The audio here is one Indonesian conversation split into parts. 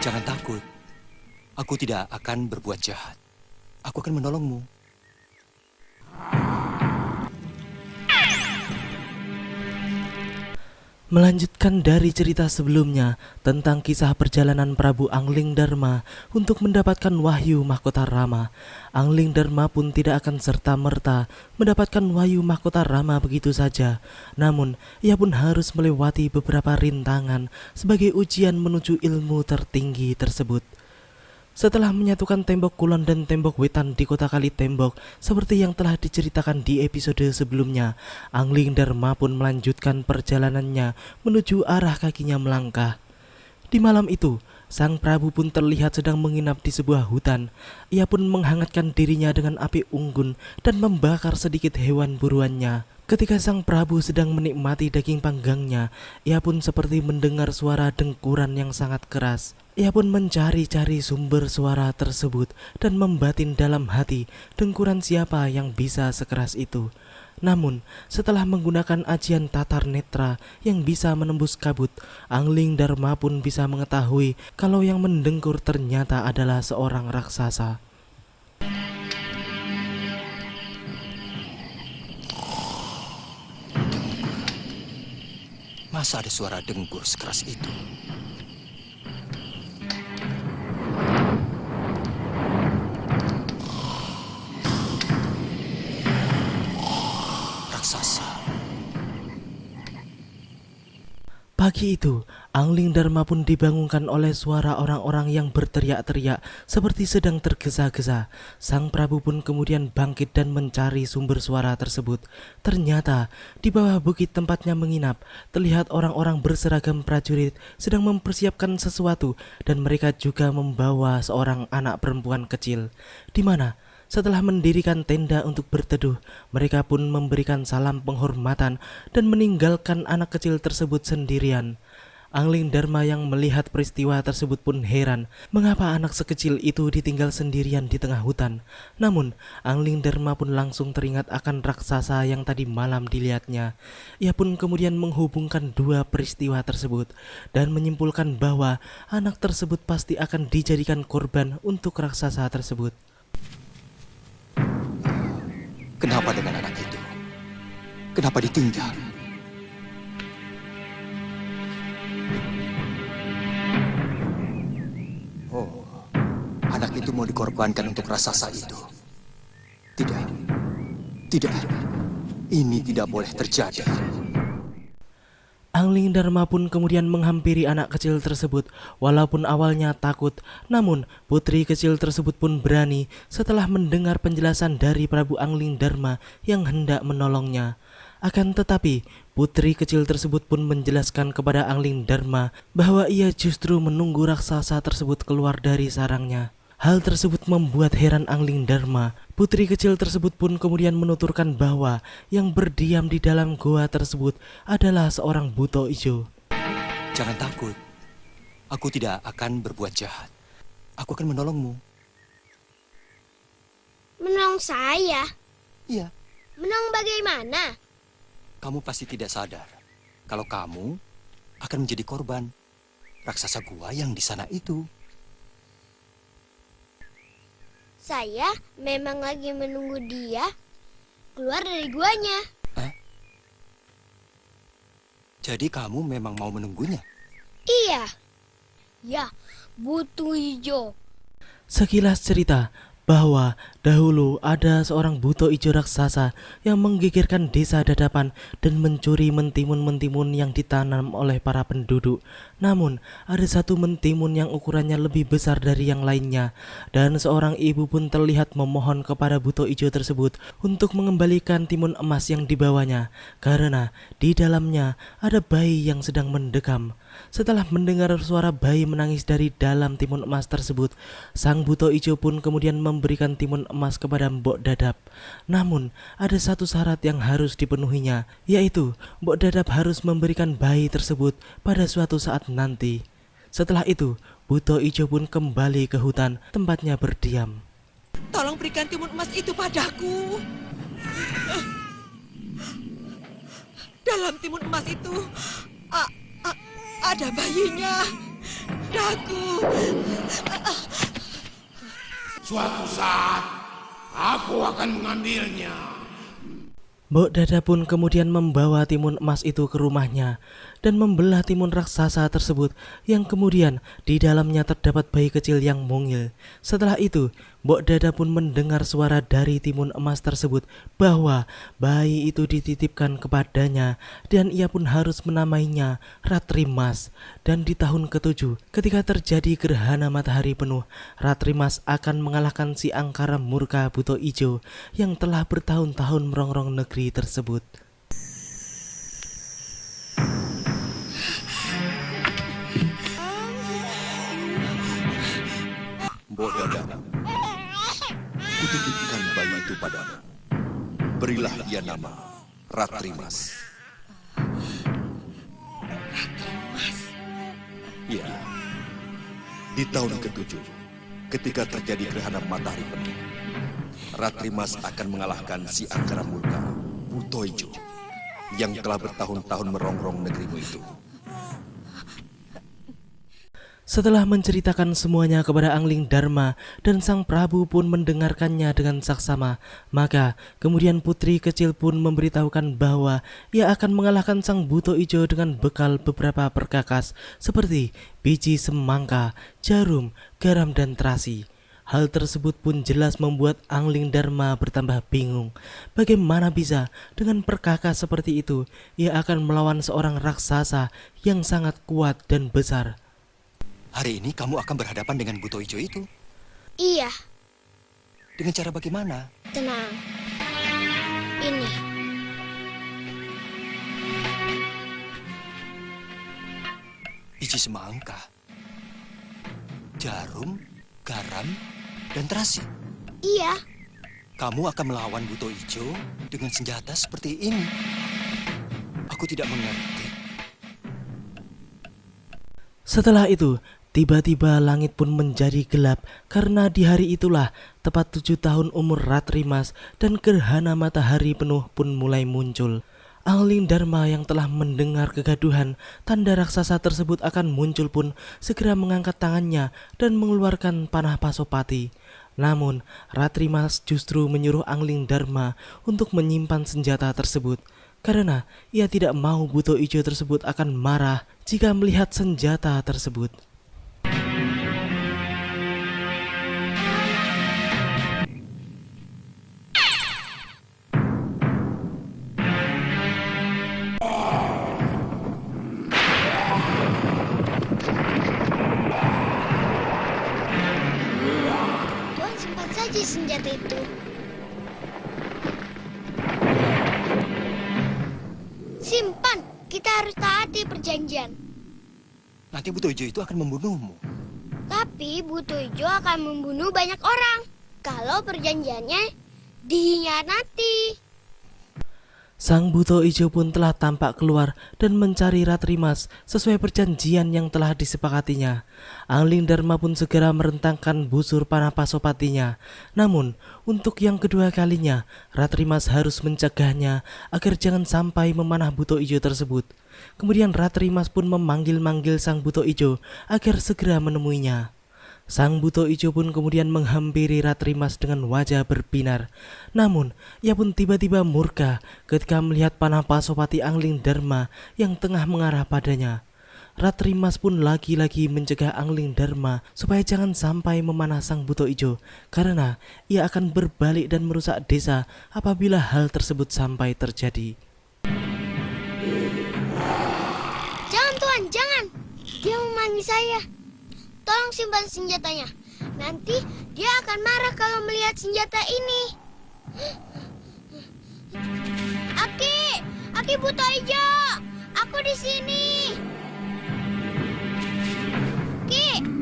Jangan takut. Aku tidak akan berbuat jahat. Aku akan menolongmu. Melanjutkan dari cerita sebelumnya tentang kisah perjalanan Prabu Anglingdarma untuk mendapatkan wahyu mahkota Rama. Anglingdarma pun tidak akan serta-merta mendapatkan wahyu mahkota Rama begitu saja. Namun, ia pun harus melewati beberapa rintangan sebagai ujian menuju ilmu tertinggi tersebut. Setelah menyatukan tembok kulon dan tembok wetan di kota Kalitembok seperti yang telah diceritakan di episode sebelumnya, Anglingdarma pun melanjutkan perjalanannya menuju arah kakinya melangkah. Di malam itu, Sang Prabu pun terlihat sedang menginap di sebuah hutan. Ia pun menghangatkan dirinya dengan api unggun dan membakar sedikit hewan buruannya. Ketika Sang Prabu sedang menikmati daging panggangnya, ia pun seperti mendengar suara dengkuran yang sangat keras. Ia pun mencari-cari sumber suara tersebut dan membatin dalam hati dengkuran siapa yang bisa sekeras itu. Namun, setelah menggunakan ajian tatar netra yang bisa menembus kabut, Anglingdarma pun bisa mengetahui kalau yang mendengkur ternyata adalah seorang raksasa. Masa ada suara dengkur sekeras itu? Raksasa. Pagi itu, Anglingdarma pun dibangunkan oleh suara orang-orang yang berteriak-teriak seperti sedang tergesa-gesa. Sang Prabu pun kemudian bangkit dan mencari sumber suara tersebut. Ternyata, di bawah bukit tempatnya menginap, terlihat orang-orang berseragam prajurit sedang mempersiapkan sesuatu dan mereka juga membawa seorang anak perempuan kecil. Di mana setelah mendirikan tenda untuk berteduh, mereka pun memberikan salam penghormatan dan meninggalkan anak kecil tersebut sendirian. Anglingdarma yang melihat peristiwa tersebut pun heran, mengapa anak sekecil itu ditinggal sendirian di tengah hutan. Namun, Anglingdarma pun langsung teringat akan raksasa yang tadi malam dilihatnya. Ia pun kemudian menghubungkan dua peristiwa tersebut dan menyimpulkan bahwa anak tersebut pasti akan dijadikan korban untuk raksasa tersebut. Kenapa dengan anak itu? Kenapa ditinggal? Oh, anak itu mau dikorbankan untuk raksasa itu. Tidak, tidak. Ini tidak boleh terjadi. Anglingdarma pun kemudian menghampiri anak kecil tersebut. Walaupun awalnya takut, namun putri kecil tersebut pun berani setelah mendengar penjelasan dari Prabu Anglingdarma yang hendak menolongnya. Akan tetapi, putri kecil tersebut pun menjelaskan kepada Anglingdarma bahwa ia justru menunggu raksasa tersebut keluar dari sarangnya. Hal tersebut membuat heran Anglingdarma. Putri kecil tersebut pun kemudian menuturkan bahwa yang berdiam di dalam goa tersebut adalah seorang buto ijo. Jangan takut. Aku tidak akan berbuat jahat. Aku akan menolongmu. Menolong saya? Iya, Menolong bagaimana? kamu pasti tidak sadar kalau kamu akan menjadi korban raksasa gua yang di sana itu. Saya memang lagi menunggu dia keluar dari guanya. Jadi kamu memang mau menunggunya? Iya. Ya, butuh hijau. Sekilas cerita bahwa dahulu ada seorang buto ijo raksasa yang menggegerkan desa Dadapan dan mencuri mentimun-mentimun yang ditanam oleh para penduduk. Namun, ada satu mentimun yang ukurannya lebih besar dari yang lainnya, dan seorang ibu pun terlihat memohon kepada buto ijo tersebut untuk mengembalikan timun emas yang dibawanya, karena di dalamnya ada bayi yang sedang mendekam. Setelah mendengar suara bayi menangis dari dalam timun emas tersebut, sang buto ijo pun kemudian memberikan timun emas kepada Mbok Dadap. Namun, ada satu syarat yang harus dipenuhinya, yaitu Mbok Dadap harus memberikan bayi tersebut pada suatu saat nanti. Setelah itu, buto ijo pun kembali ke hutan tempatnya berdiam. Tolong berikan timun emas itu padaku. Dalam timun emas itu ada bayinya. padaku. Suatu saat aku akan mengambilnya. Mbok Dada pun kemudian membawa timun emas itu ke rumahnya dan membelah timun raksasa tersebut yang kemudian di dalamnya terdapat bayi kecil yang mungil. Setelah itu, Mbok Dada pun mendengar suara dari timun emas tersebut bahwa bayi itu dititipkan kepadanya dan ia pun harus menamainya Ratrimas. Dan di tahun ke-7, ketika terjadi gerhana matahari penuh, Ratrimas akan mengalahkan si angkara murka Buto Ijo yang telah bertahun-tahun merongrong negeri tersebut. Mbok Dada, kutitipkan bayi itu padamu. Berilah dia nama Ratrimas. Ya, di tahun ke-7, ketika terjadi gerhana matahari penuh, Ratrimas akan mengalahkan si angkara murka Buto Ijo yang telah bertahun-tahun merongrong negerimu itu. Setelah menceritakan semuanya kepada Angling Dharma dan Sang Prabu pun mendengarkannya dengan saksama, maka kemudian putri kecil pun memberitahukan bahwa ia akan mengalahkan Sang Buto Ijo dengan bekal beberapa perkakas seperti biji semangka, jarum, garam, dan terasi. Hal tersebut pun jelas membuat Angling Dharma bertambah bingung. Bagaimana bisa dengan perkakas seperti itu ia akan melawan seorang raksasa yang sangat kuat dan besar. Hari ini kamu akan berhadapan dengan Buto Ijo itu. Iya, Dengan cara bagaimana? tenang. Ini. Biji semangka, jarum, garam, dan terasi. Iya, Kamu akan melawan Buto Ijo dengan senjata seperti ini. Aku tidak mengerti. Setelah itu, tiba-tiba langit pun menjadi gelap karena di hari itulah tepat 7 tahun umur Ratrimas dan gerhana matahari penuh pun mulai muncul. Angling Dharma yang telah mendengar kegaduhan tanda raksasa tersebut akan muncul pun segera mengangkat tangannya dan mengeluarkan panah Pasopati. Namun, Ratrimas justru menyuruh Angling Dharma untuk menyimpan senjata tersebut karena ia tidak mau Buto Ijo tersebut akan marah jika melihat senjata tersebut. Tuan simpan saja senjata itu. Simpan, kita harus taati perjanjian. Nanti Buto Ijo itu akan membunuhmu. Tapi Buto Ijo akan membunuh banyak orang kalau perjanjiannya dikhianati. Sang Buto Ijo pun telah tampak keluar dan mencari Ratrimas sesuai perjanjian yang telah disepakatinya. Angling Dharma pun segera merentangkan busur panah Pasopatinya. Namun, untuk yang kedua kalinya, Ratrimas harus mencegahnya agar jangan sampai memanah Buto Ijo tersebut. Kemudian Ratrimas pun memanggil-manggil Sang Buto Ijo agar segera menemuinya. Sang Buto Ijo pun kemudian menghampiri Ratrimas dengan wajah berbinar. Namun, ia pun tiba-tiba murka ketika melihat panah Pasopati Angling Dharma yang tengah mengarah padanya. Ratrimas pun lagi-lagi mencegah Angling Dharma supaya jangan sampai memanah Sang Buto Ijo karena ia akan berbalik dan merusak desa apabila hal tersebut sampai terjadi. Jangan Tuan, jangan. Dia memanggil saya. Tolong simpan senjatanya. Nanti dia akan marah kalau melihat senjata ini. Aki Buto Ijo, aku di sini.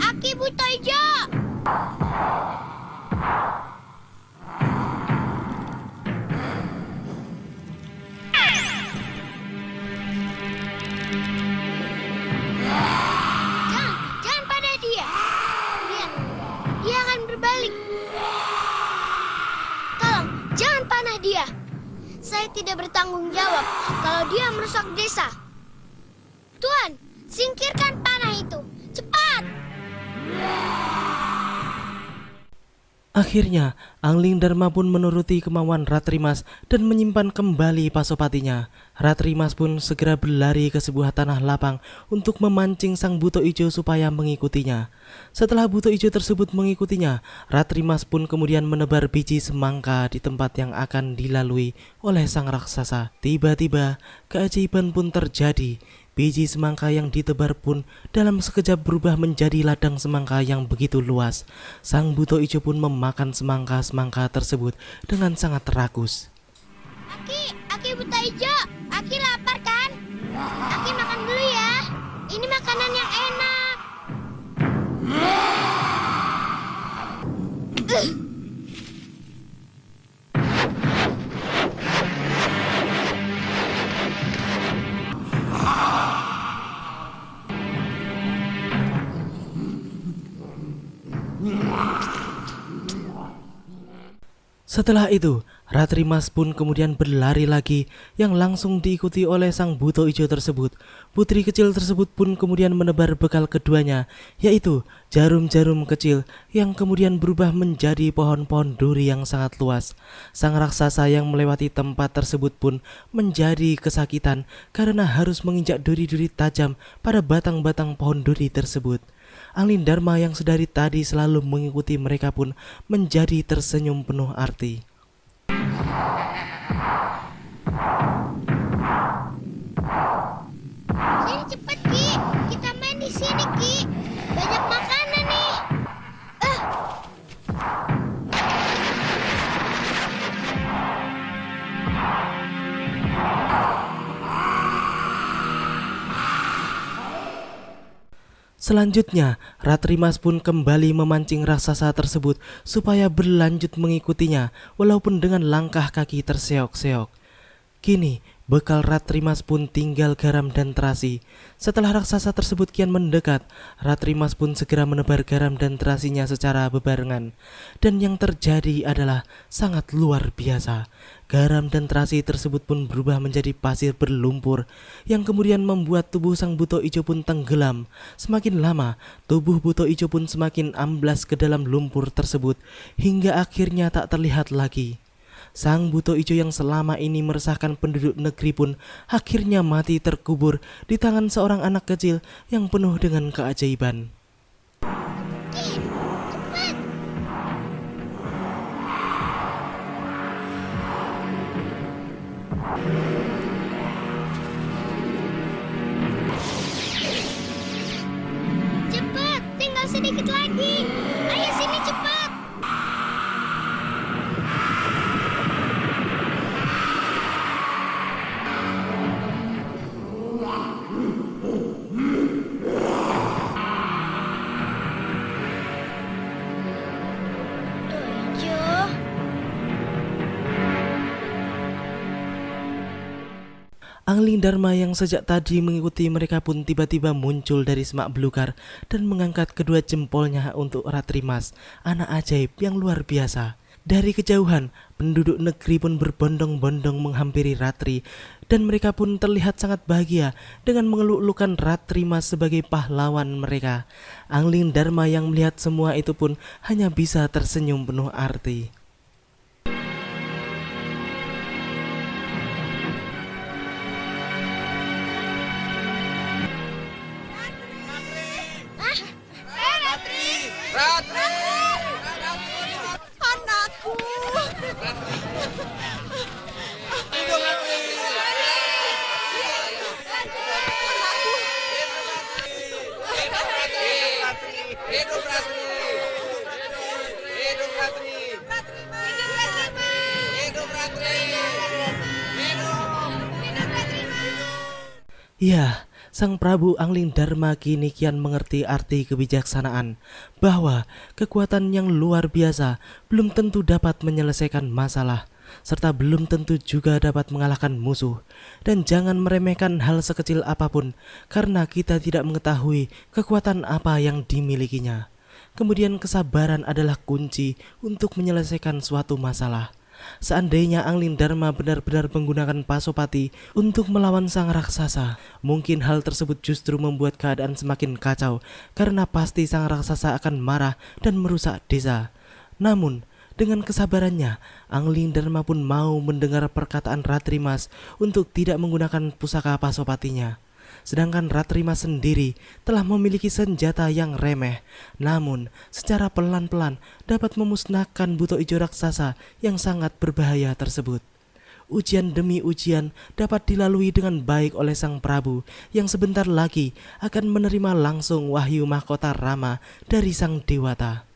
Aki Buto Ijo. Jangan pada dia. Dia akan berbalik. Tolong, jangan panah dia. Saya tidak bertanggung jawab kalau dia merusak desa. Tuan, singkirkan panah itu. Cepat! Akhirnya, Angling Dharma pun menuruti kemauan Ratrimas dan menyimpan kembali pasopatinya. Ratrimas pun segera berlari ke sebuah tanah lapang untuk memancing sang buto ijo supaya mengikutinya. Setelah buto ijo tersebut mengikutinya, Ratrimas pun kemudian menebar biji semangka di tempat yang akan dilalui oleh sang raksasa. Tiba-tiba, keajaiban pun terjadi. Biji semangka yang ditebar pun dalam sekejap berubah menjadi ladang semangka yang begitu luas. Sang buto ijo pun memakan semangka-semangka tersebut dengan sangat rakus. Aki buta ijo, Aki lapar kan? Aki makan dulu ya. Ini makanan yang enak. Setelah itu, Ratrimas pun kemudian berlari lagi yang langsung diikuti oleh sang buto ijo tersebut. Putri kecil tersebut pun kemudian menebar bekal keduanya, yaitu jarum-jarum kecil yang kemudian berubah menjadi pohon-pohon duri yang sangat luas. Sang raksasa yang melewati tempat tersebut pun menjadi kesakitan karena harus menginjak duri-duri tajam pada batang-batang pohon duri tersebut. Angling Dharma yang sedari tadi selalu mengikuti mereka pun menjadi tersenyum penuh arti. Sini cepet Ki, kita main di sini Ki. Banyak makanan nih. Selanjutnya, Ratrimas pun kembali memancing raksasa tersebut supaya berlanjut mengikutinya walaupun dengan langkah kaki terseok-seok. Kini, bekal Ratrimas pun tinggal garam dan terasi. Setelah raksasa tersebut kian mendekat, Ratrimas pun segera menebar garam dan terasinya secara bebarengan. Dan yang terjadi adalah sangat luar biasa. Garam dan terasi tersebut pun berubah menjadi pasir berlumpur yang kemudian membuat tubuh sang buto ijo pun tenggelam. Semakin lama, tubuh buto ijo pun semakin amblas ke dalam lumpur tersebut hingga akhirnya tak terlihat lagi. Sang buto ijo yang selama ini meresahkan penduduk negeri pun akhirnya mati terkubur di tangan seorang anak kecil yang penuh dengan keajaiban. Cepat, tinggal sedikit lagi. Ayo sini cepat. Angling Dharma yang sejak tadi mengikuti mereka pun tiba-tiba muncul dari semak belukar dan mengangkat kedua jempolnya untuk Ratrimas, anak ajaib yang luar biasa. Dari kejauhan, penduduk negeri pun berbondong-bondong menghampiri Ratri dan mereka pun terlihat sangat bahagia dengan mengeluk-elukan Ratrimas sebagai pahlawan mereka. Angling Dharma yang melihat semua itu pun hanya bisa tersenyum penuh arti. Anakku. Hidup Ratri! Hidup Ratri! Hidup Ratri! Ya, Sang Prabu Angling Dharma kini kian mengerti arti kebijaksanaan, bahwa kekuatan yang luar biasa belum tentu dapat menyelesaikan masalah, serta belum tentu juga dapat mengalahkan musuh. Dan jangan meremehkan hal sekecil apapun, karena kita tidak mengetahui kekuatan apa yang dimilikinya. Kemudian kesabaran adalah kunci untuk menyelesaikan suatu masalah. Seandainya Angling Dharma benar-benar menggunakan Pasopati untuk melawan sang raksasa, mungkin hal tersebut justru membuat keadaan semakin kacau karena pasti sang raksasa akan marah dan merusak desa. Namun, dengan kesabarannya, Angling Dharma pun mau mendengar perkataan Ratrimas untuk tidak menggunakan pusaka Pasopatinya. Sedangkan Ratrimas sendiri telah memiliki senjata yang remeh, namun secara pelan-pelan dapat memusnahkan buto ijo raksasa yang sangat berbahaya tersebut. Ujian demi ujian dapat dilalui dengan baik oleh sang Prabu yang sebentar lagi akan menerima langsung wahyu mahkota Rama dari sang Dewata.